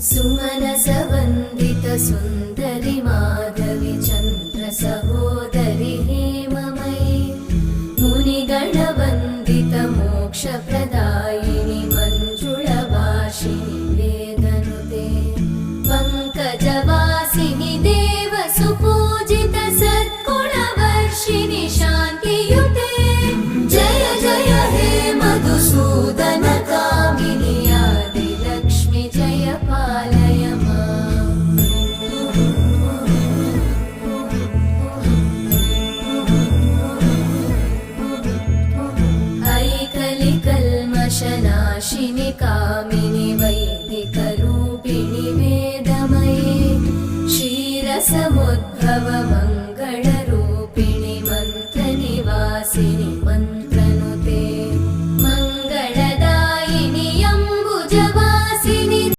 सुमनसवन्दित सुन्दरि माधवि चन्द्र सहोदरि हेममयि मुनिगणवन्दित मोक्षप्रदायिनि मञ्जुळभाषिणि वेदनुते पङ्कजवासिनि देवसुपूजित सद्गुणवर्षिणि शान्ति